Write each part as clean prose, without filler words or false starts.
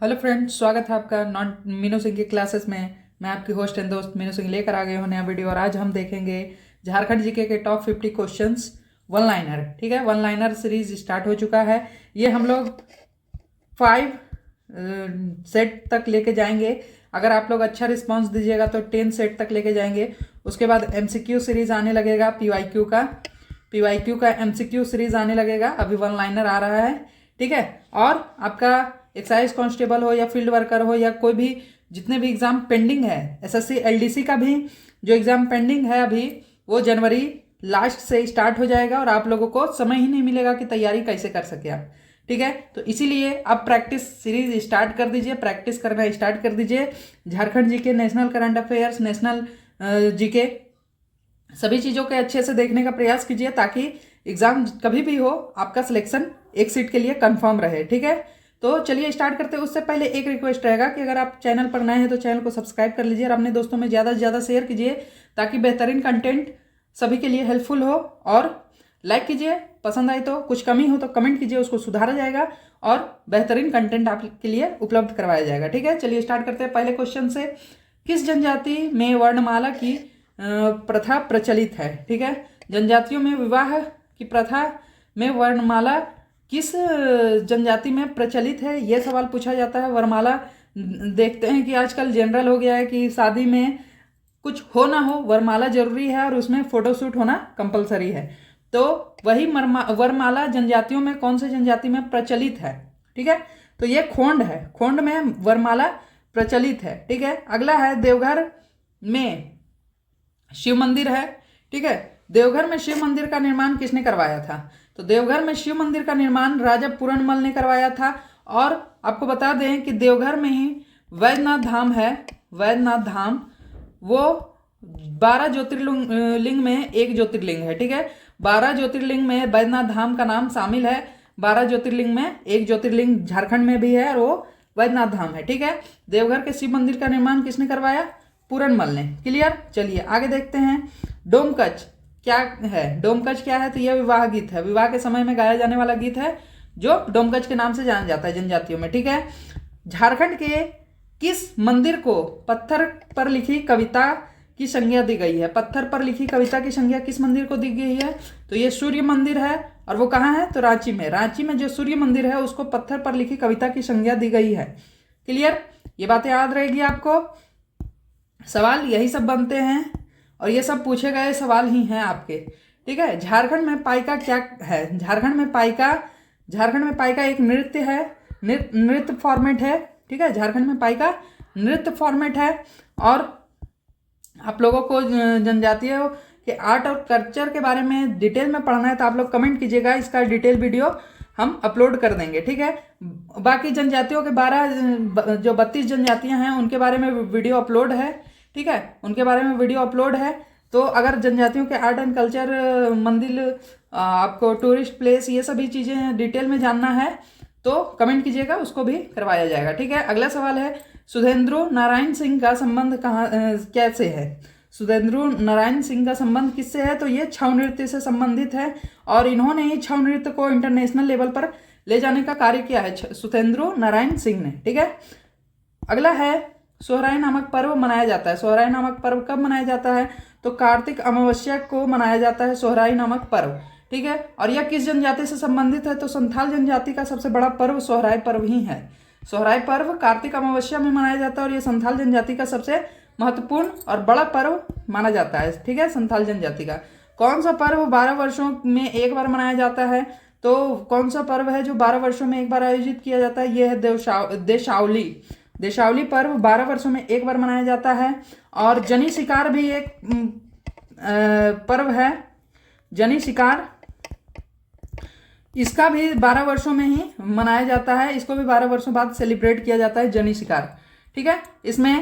Hello friends, स्वागत है आपका नॉन मीनू सिंह की क्लासेस में। मैं आपकी होस्ट एंड दोस्त मीनू सिंह लेकर आ गए हूँ नया वीडियो। और आज हम देखेंगे झारखंड जीके के टॉप 50 क्वेश्चंस वन लाइनर। ठीक है, वन लाइनर सीरीज स्टार्ट हो चुका है। ये हम लोग 5 सेट तक लेके जाएंगे। अगर आप लोग अच्छा रिस्पांस दीजिएगा तो 10 सेट तक लेके जाएंगे। उसके बाद एमसीक्यू सीरीज आने लगेगा, पीवाईक्यू का एमसीक्यू सीरीज आने लगेगा। अभी वन लाइनर आ रहा है। ठीक है, और आपका एक्साइज कांस्टेबल हो या फील्ड वर्कर हो या कोई भी जितने भी एग्जाम पेंडिंग है, एसएससी एलडीसी का भी जो एग्जाम पेंडिंग है अभी, वो जनवरी लास्ट से स्टार्ट हो जाएगा और आप लोगों को समय ही नहीं मिलेगा कि तैयारी कैसे कर सके आप। ठीक है, तो इसीलिए आप प्रैक्टिस सीरीज स्टार्ट कर दीजिए, प्रैक्टिस करना स्टार्ट कर दीजिए। Jharkhand GK, national current affairs, national GK, सभी चीज़ों के अच्छे से देखने का प्रयास कीजिए ताकि एग्जाम कभी भी हो आपका सिलेक्शन एक सीट के लिए कंफर्म रहे। ठीक है, तो चलिए स्टार्ट करते हैं। उससे पहले एक रिक्वेस्ट रहेगा कि अगर आप चैनल पर नए हैं तो चैनल को सब्सक्राइब कर लीजिए और अपने दोस्तों में ज़्यादा से ज़्यादा शेयर कीजिए ताकि बेहतरीन कंटेंट सभी के लिए हेल्पफुल हो। और लाइक कीजिए, पसंद आए तो, कुछ कमी हो तो कमेंट कीजिए, उसको सुधारा जाएगा और बेहतरीन कंटेंट आपके लिए उपलब्ध करवाया जाएगा। ठीक है, चलिए स्टार्ट करते हैं पहले क्वेश्चन से। किस जनजाति में वर्णमाला की प्रथा प्रचलित है? ठीक है, जनजातियों में विवाह की प्रथा में वर्णमाला किस जनजाति में प्रचलित है, यह सवाल पूछा जाता है। वरमाला देखते हैं कि आजकल जनरल हो गया है कि शादी में कुछ हो ना हो वरमाला जरूरी है और उसमें फोटोशूट होना कंपलसरी है। तो वही वरमाला जनजातियों में कौन से जनजाति में प्रचलित है? ठीक है, तो ये खोंड है, खोंड में वरमाला प्रचलित है। ठीक है, अगला है देवघर में शिव मंदिर है। ठीक है, देवघर में शिव मंदिर का निर्माण किसने करवाया था? तो देवघर में शिव मंदिर का निर्माण राजा पूरनमल ने करवाया था। और आपको बता दें कि देवघर में ही वैद्यनाथ धाम है। वैद्यनाथ धाम वो 12 ज्योतिर्लिंग में एक ज्योतिर्लिंग है। ठीक है, 12 ज्योतिर्लिंग में वैद्यनाथ धाम का नाम शामिल है। 12 ज्योतिर्लिंग में एक ज्योतिर्लिंग झारखंड में भी है और वो वैद्यनाथ धाम है। ठीक है, देवघर के शिव मंदिर का निर्माण किसने करवाया? पूरनमल ने। क्लियर, चलिए आगे देखते हैं। डोमकच क्या है? डोमकच क्या है? तो यह विवाह गीत है, विवाह के समय में गाया जाने वाला गीत है जो डोमकच के नाम से जाना जाता है जनजातियों में। ठीक है, झारखंड के किस मंदिर को पत्थर पर लिखी कविता की संज्ञा दी गई है? पत्थर पर लिखी कविता की संज्ञा किस मंदिर को दी गई है? तो ये सूर्य मंदिर है। और वो कहाँ है? तो रांची में। रांची में जो सूर्य मंदिर है उसको पत्थर पर लिखी कविता की संज्ञा दी गई है। क्लियर, ये बातें याद रहेगी आपको। सवाल यही सब बनते हैं और ये सब पूछे गए सवाल ही हैं आपके। ठीक है, झारखंड में पाइका क्या है? झारखंड में पाइका एक नृत्य है, नृत्य फॉर्मेट है। ठीक है, झारखंड में पाइका नृत्य फॉर्मेट है। और आप लोगों को जनजातियों के आर्ट और कल्चर के बारे में डिटेल में पढ़ना है तो आप लोग कमेंट कीजिएगा, इसका डिटेल वीडियो हम अपलोड कर देंगे। ठीक है, बाकी जनजातियों के 32 जनजातियां हैं उनके बारे में वीडियो अपलोड है। ठीक है, उनके बारे में वीडियो अपलोड है। तो अगर जनजातियों के आर्ट एंड कल्चर, मंदिर, आपको टूरिस्ट प्लेस, ये सभी चीज़ें डिटेल में जानना है तो कमेंट कीजिएगा, उसको भी करवाया जाएगा। ठीक है, अगला सवाल है सुधेंद्र नारायण सिंह का संबंध कैसे है? सुधेंद्र नारायण सिंह का संबंध किससे है? तो ये छऊ नृत्य से संबंधित है और इन्होंने ही छऊ नृत्य को इंटरनेशनल लेवल पर ले जाने का कार्य किया है, सुधेंद्र नारायण सिंह ने। ठीक है, अगला है सोहराय नामक पर्व मनाया जाता है। सोहराय नामक पर्व कब मनाया जाता है? तो कार्तिक अमावस्या को मनाया जाता है सोहराय नामक पर्व। ठीक है, और यह किस जनजाति से संबंधित है? तो संथाल जनजाति का सबसे बड़ा पर्व सोहराय पर्व ही है। सोहराय पर्व कार्तिक अमावस्या में मनाया जाता है और यह संथाल जनजाति का सबसे महत्वपूर्ण और बड़ा पर्व माना जाता है। ठीक है, संथाल जनजाति का कौन सा पर्व 12 वर्षों में एक बार मनाया जाता है? तो कौन सा पर्व है जो 12 वर्षों में एक बार आयोजित किया जाता है? यह है देशावली। देशावली पर्व 12 वर्षों में एक बार मनाया जाता है। और जनी शिकार भी एक पर्व है, जनी शिकार, इसका भी 12 वर्षों में ही मनाया जाता है। इसको भी 12 वर्षों बाद सेलिब्रेट किया जाता है, जनी शिकार। ठीक है, इसमें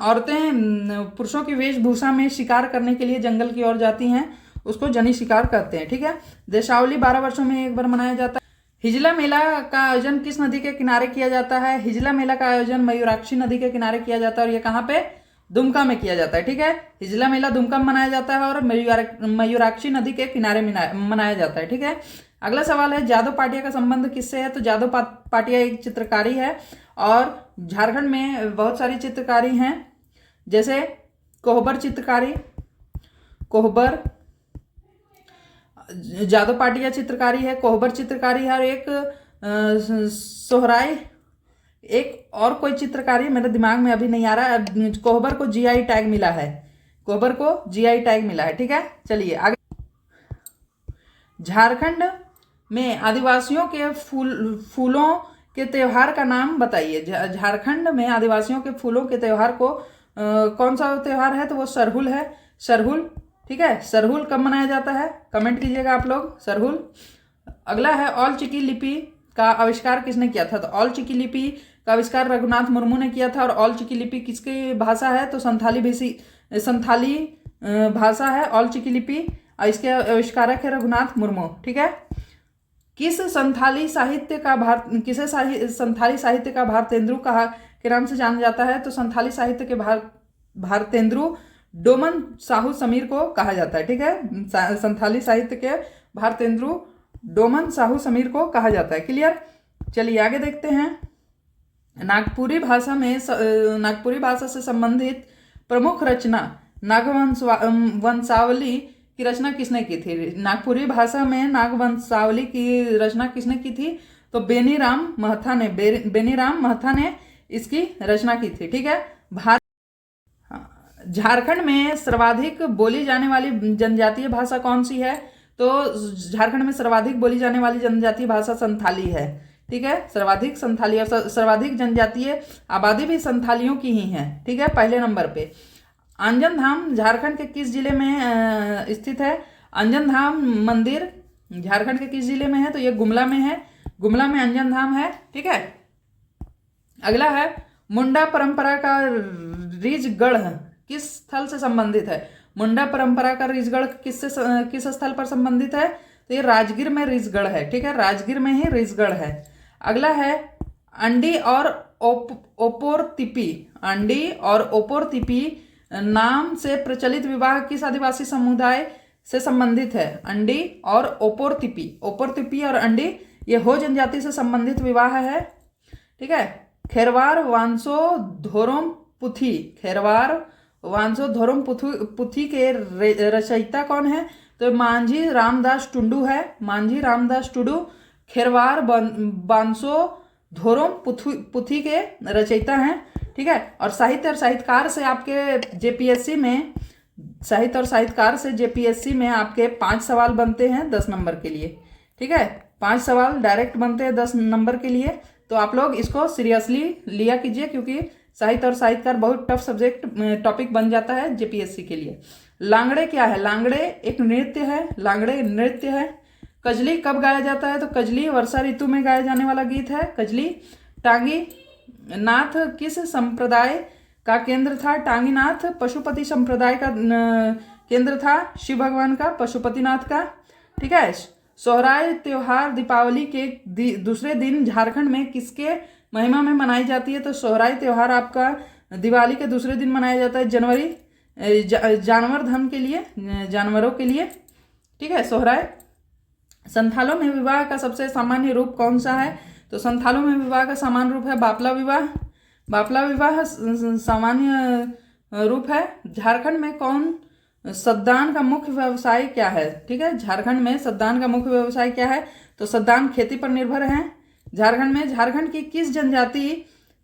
औरतें पुरुषों की वेशभूषा में शिकार करने के लिए जंगल की ओर जाती हैं, उसको जनी शिकार कहते हैं। ठीक है, देशावली 12 वर्षों में एक बार मनाया जाता है। हिजला मेला का आयोजन किस नदी के किनारे किया जाता है? हिजला मेला का आयोजन मयूराक्षी नदी के किनारे किया जाता है और ये कहाँ पे? दुमका में किया जाता है। ठीक है, हिजला मेला दुमका में मनाया जाता है और मयूराक्षी नदी के किनारे मनाया जाता है। ठीक है, अगला सवाल है जादव पाटिया का संबंध किससे है? तो जादव पाटिया एक चित्रकारी है और झारखंड में बहुत सारी चित्रकारी हैं, जैसे कोहबर चित्रकारी, कोहबर जादव पाटिया चित्रकारी है, कोहबर चित्रकारी है, और एक सोहराय, एक और कोई चित्रकारी मेरे दिमाग में अभी नहीं आ रहा है। कोहबर को जीआई टैग मिला है, कोहबर को जीआई टैग मिला है। ठीक है, चलिए आगे। झारखंड में आदिवासियों के फूलों के त्योहार का नाम बताइए। झारखंड में आदिवासियों के फूलों के त्योहार को कौन सा त्योहार है? तो वो सरहुल है, सरहुल। ठीक है, सरहुल कब मनाया जाता है? कमेंट कीजिएगा आप लोग, सरहुल। अगला है ऑल चिकी लिपि का आविष्कार किसने किया था? तो ऑल चिकी लिपि का आविष्कार रघुनाथ मुर्मू ने किया था। और ऑल चिकी लिपि किसकी भाषा है? तो संथाली भाषा है ऑल चिकी लिपि, और इसके आविष्कारक है रघुनाथ मुर्मू। ठीक है, किसे संथाली साहित्य का भारतेंदु के नाम से जाना जाता है? तो संथाली साहित्य के भारतेंदु डोमन साहू समीर को कहा जाता है। ठीक है, संथाली साहित्य के भारतेंदु डोमन साहू समीर को कहा जाता है। क्लियर, चलिए आगे देखते हैं। नागपुरी भाषा से संबंधित प्रमुख रचना नागवंशावली की रचना किसने की थी? नागपुरी भाषा में नागवंशावली की रचना किसने की थी? तो बेनीराम महथा ने इसकी रचना की थी। ठीक है, झारखंड में सर्वाधिक बोली जाने वाली जनजातीय भाषा कौन सी है? तो झारखंड में सर्वाधिक बोली जाने वाली जनजातीय भाषा संथाली है। ठीक है, सर्वाधिक संथाली, और सर्वाधिक जनजातीय आबादी भी संथालियों की ही है। ठीक है, पहले नंबर पे। अंजन धाम झारखंड के किस जिले में स्थित है? अंजन धाम मंदिर झारखंड के किस जिले में है? तो ये गुमला में है, गुमला में अंजन धाम है। ठीक है, अगला है मुंडा परंपरा का रीछगढ़ किस स्थल से संबंधित है? मुंडा परंपरा का रीछगढ़ किस स्थल पर संबंधित है? तो ये राजगीर में रीछगढ़ है। ठीक है, राजगीर में ही रीछगढ़ है। अगला है अंडी और ओपोरतिपी, अंडी और ओपोरतिपी नाम से प्रचलित विवाह किस आदिवासी समुदाय से संबंधित है? अंडी और ओपोरतिपी और अंडी ये हो जनजाति से संबंधित विवाह है। ठीक है, खेरवार वांसो धोरोम पुथी, खेरवार वांसो धोरोम पुथी के रचयिता कौन है? तो मांझी रामदास टुंडू है, मांझी रामदास टुडू खेरवार बांसो धोरोम पुथी के रचयिता हैं। ठीक है, और साहित्य और साहित्यकार से आपके जेपीएससी में, साहित्य और साहित्यकार से जेपीएससी में आपके 5 सवाल बनते हैं 10 नंबर के लिए। ठीक है, 5 सवाल डायरेक्ट बनते हैं 10 नंबर के लिए, तो आप लोग इसको सीरियसली लिया कीजिए, क्योंकि साहित्य और साहित्यकार बहुत टफ सब्जेक्ट टॉपिक बन जाता है जेपीएससी के लिए। लांगड़े क्या है? लांगड़े एक नृत्य है, लांगड़े नृत्य है। कजली कब गाया जाता है? तो कजली वर्षा ऋतु में गाया जाने वाला गीत है, कजली। टांगी नाथ किस संप्रदाय का केंद्र था? टांगीनाथ पशुपति संप्रदाय का केंद्र था, शिव भगवान का, पशुपतिनाथ का। ठीक है, सोहराय त्योहार दीपावली के दूसरे दिन झारखंड में किसके महिमा में मनाई जाती है? तो सोहराय त्योहार आपका दिवाली के दूसरे दिन मनाया जाता है, जनवरी जानवर धन के लिए, जानवरों के लिए। ठीक है, सोहराय। संथालों में विवाह का सबसे सामान्य रूप कौन सा है? तो संथालों में विवाह का सामान्य रूप है बापला विवाह, बापला विवाह सामान्य रूप है। झारखंड में कौन सद्दान का मुख्य व्यवसाय क्या है? ठीक है, झारखंड में सद्दान का मुख्य व्यवसाय क्या है? तो सद्दान खेती पर निर्भर है। झारखंड की किस जनजाति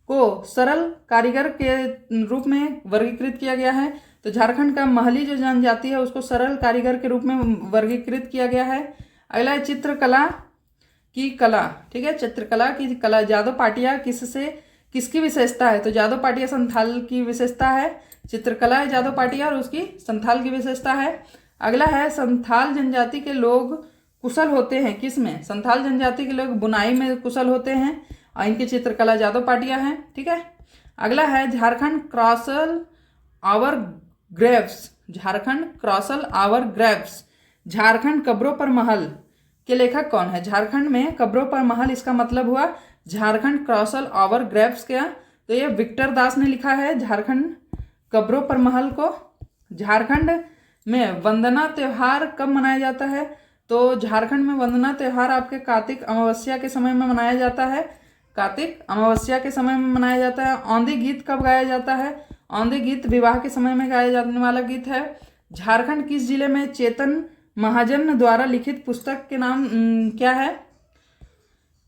को सरल कारीगर के रूप में वर्गीकृत किया गया है? तो झारखंड का महली जो जनजाति है उसको सरल कारीगर के रूप में वर्गीकृत किया गया है। अगला है चित्रकला की कला। ठीक है, चित्रकला की कला जादव पाटिया किसकी विशेषता है? तो जादव पाटिया संथाल की विशेषता है। चित्रकला है जादव पाटिया और उसकी संथाल की विशेषता है। अगला है संथाल जनजाति के लोग कुशल होते हैं किस में? संथाल जनजाति के लोग बुनाई में कुशल होते हैं और इनकी चित्रकला जादव पाटिया है। ठीक है, अगला है Jharkhand castle over graves, Jharkhand castle over graves, Jharkhand कब्रों पर महल के लेखक कौन है? झारखंड में कब्रों पर महल, इसका मतलब हुआ झारखंड क्रॉसल आवर ग्रेव्स क्या? तो ये विक्टर दास ने लिखा है झारखंड कब्रों पर महल को। झारखंड में वंदना त्योहार कब मनाया जाता है? तो झारखंड में वंदना त्यौहार आपके कार्तिक अमावस्या के समय में मनाया जाता है। कार्तिक अमावस्या के समय में मनाया जाता है। औंधी गीत कब गाया जाता है? औंधी गीत विवाह के समय में गाया जाने वाला गीत है। झारखंड किस जिले में चेतन महाजन द्वारा लिखित पुस्तक के नाम क्या है?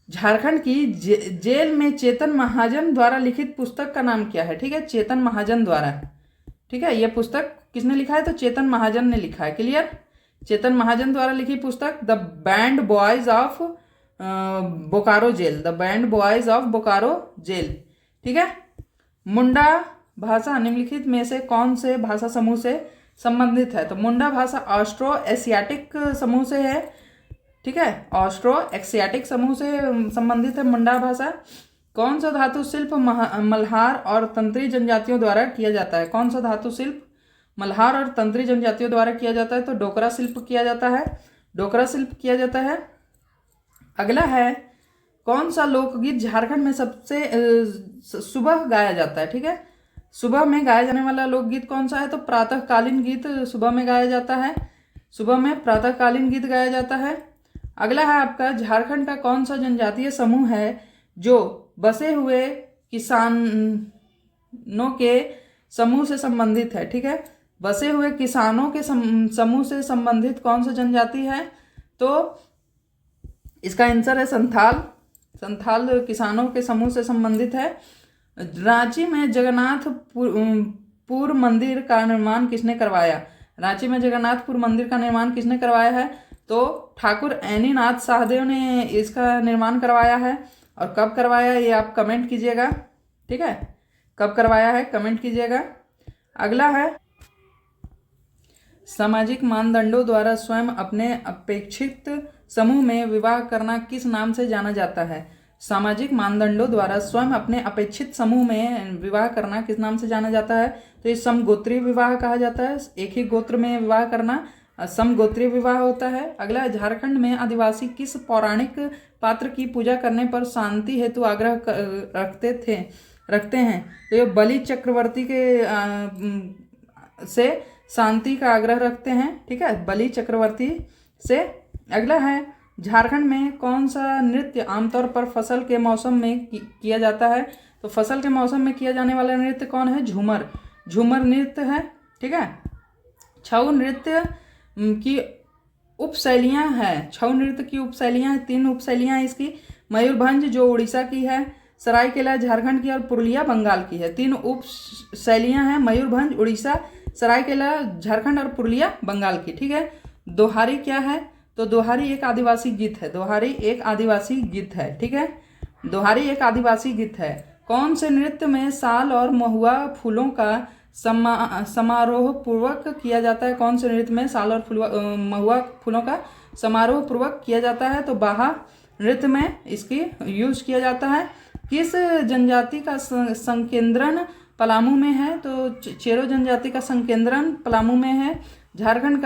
झारखंड की जेल में चेतन महाजन द्वारा लिखित पुस्तक का नाम क्या है? ठीक है, चेतन महाजन द्वारा। ठीक है, यह पुस्तक किसने लिखा है? तो चेतन महाजन ने लिखा है। क्लियर? चेतन महाजन द्वारा लिखी पुस्तक the band boys of Bokaro jail, the band boys of Bokaro jail. ठीक है। मुंडा भाषा निम्नलिखित में से कौन से भाषा समूह से संबंधित है? तो मुंडा भाषा ऑस्ट्रो एशियाटिक समूह से है। ठीक है, ऑस्ट्रो एशियाटिक समूह से संबंधित है मुंडा भाषा। कौन सा धातु शिल्प मल्हार और तंत्री जनजातियों द्वारा किया जाता है? कौन सा धातु शिल्प मल्हार और तंत्री जनजातियों द्वारा किया जाता है? तो डोकरा शिल्प किया जाता है। डोकरा शिल्प किया जाता है। अगला है, कौन सा लोकगीत झारखंड में सबसे सुबह गाया जाता है? ठीक है, सुबह में गाया जाने वाला लोकगीत कौन सा है? तो प्रातःकालीन गीत सुबह में गाया जाता है। सुबह में प्रातःकालीन गीत गाया जाता है। अगला है आपका, झारखंड का कौन सा जनजातीय समूह है जो बसे हुए किसानों के समूह से संबंधित है? ठीक है, बसे हुए किसानों के समूह से संबंधित कौन सा जनजाति है? तो इसका आंसर है संथाल। संथाल किसानों के समूह से संबंधित है। रांची में जगन्नाथपुर मंदिर का निर्माण किसने करवाया? रांची में जगन्नाथपुर मंदिर का निर्माण किसने करवाया है? तो ठाकुर ऐनीनाथ शाहदेव ने इसका निर्माण करवाया है। और कब करवाया ये आप कमेंट कीजिएगा। ठीक है, कब करवाया है कमेंट कीजिएगा। अगला है, सामाजिक मानदंडों द्वारा स्वयं अपने अपेक्षित समूह में विवाह करना किस नाम से जाना जाता है? सामाजिक मानदंडों द्वारा स्वयं अपने अपेक्षित समूह में विवाह करना किस नाम से जाना जाता है? तो ये समगोत्रीय विवाह कहा जाता है। एक ही गोत्र में विवाह करना समगोत्रीय विवाह होता है। अगला, झारखंड में आदिवासी किस पौराणिक पात्र की पूजा करने पर शांति हेतु आग्रह रखते हैं? तो ये बलि चक्रवर्ती के से शांति का आग्रह रखते हैं। ठीक है, बलि चक्रवर्ती से। अगला है, झारखंड में कौन सा नृत्य आमतौर पर फसल के मौसम में किया जाता है? तो फसल के मौसम में किया जाने वाला नृत्य कौन है? झूमर। झूमर नृत्य है। ठीक है, छऊ नृत्य की उपशैलियाँ हैं। छऊ नृत्य की उपशैलियाँ, 3 उपशैलियाँ इसकी। मयूरभंज जो उड़ीसा की है, सरायकेला झारखंड की और पुरुलिया बंगाल की है। 3 उपशैलियाँ हैं, मयूरभंज उड़ीसा, सरायकेला झारखंड और पुरुलिया बंगाल की। ठीक है, दोहारी क्या है? तो दोहारी एक आदिवासी गीत है। दोहारी एक आदिवासी गीत है। ठीक है, दोहारी एक आदिवासी गीत है। कौन से नृत्य में साल और महुआ फूलों का समारोह पूर्वक किया जाता है? कौन से नृत्य में साल और महुआ फूलों का समारोह पूर्वक किया जाता है? तो बाहा नृत्य में इसकी यूज किया जाता है। किस जनजाति का संकेंद्रण पलामू में है? तो चेरो जनजाति का संकेंद्रण पलामू में है। झारखंड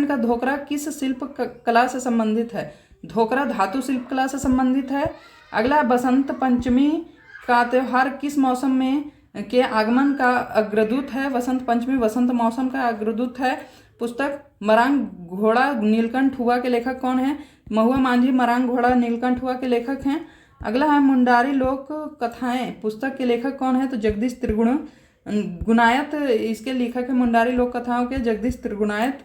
का धोकरा किस शिल्प कला से संबंधित है? धोकरा धातु शिल्प कला से संबंधित है। अगला, बसंत पंचमी का त्योहार किस मौसम में के आगमन का अग्रदूत है? वसंत पंचमी वसंत मौसम का अग्रदूत है। पुस्तक मरांग घोड़ा नीलकंठ हुआ के लेखक कौन है? महुआ मांझी मरांग घोड़ा नीलकंठ हुआ के लेखक हैं। अगला है, मुंडारी लोक कथाएं पुस्तक के लेखक कौन है? तो जगदीश त्रिगुणायत इसके लेखक है। मुंडारी लोक कथाओं के जगदीश त्रिगुणायत।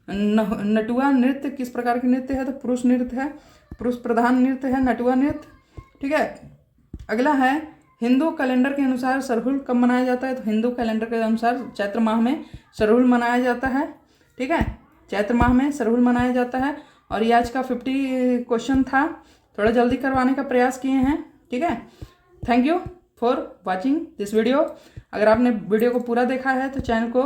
नटुआ नृत्य किस प्रकार के नृत्य है? तो पुरुष नृत्य है, पुरुष प्रधान नृत्य है नटुआ नृत्य। ठीक है, अगला है, हिंदू कैलेंडर के अनुसार सरहुल कब मनाया जाता है? तो हिंदू कैलेंडर के अनुसार चैत्र माह में सरहुल मनाया जाता है। ठीक है, चैत्र माह में सरहुल मनाया जाता है। और ये आज का 50 क्वेश्चन था, थोड़ा जल्दी करवाने का प्रयास किए हैं। ठीक है, thank you for watching this video. अगर आपने वीडियो को पूरा देखा है तो चैनल को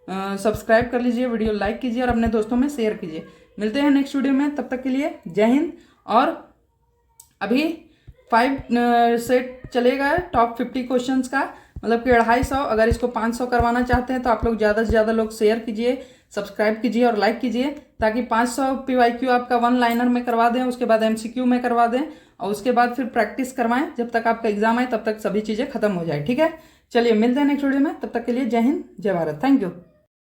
सब्सक्राइब कर लीजिए, वीडियो लाइक कीजिए और अपने दोस्तों में शेयर कीजिए। मिलते हैं नेक्स्ट वीडियो में, तब तक के लिए जय हिंद। और अभी 5 सेट चलेगा टॉप 50 क्वेश्चंस का, मतलब कि 250। अगर इसको 500 करवाना चाहते हैं तो आप लोग ज़्यादा से ज़्यादा लोग शेयर कीजिए, सब्सक्राइब कीजिए और लाइक कीजिए, ताकि 500 PYQ आपका 1 लाइनर में करवा दें, उसके बाद MCQ में करवा दें और उसके बाद फिर प्रैक्टिस करवाएं। जब तक आपका एग्जाम आए तब तक सभी चीज़ें खत्म हो जाए। ठीक है, चलिए मिलते हैं नेक्स्ट वीडियो में, तब तक के लिए जय हिंद जय भारत। Thank you.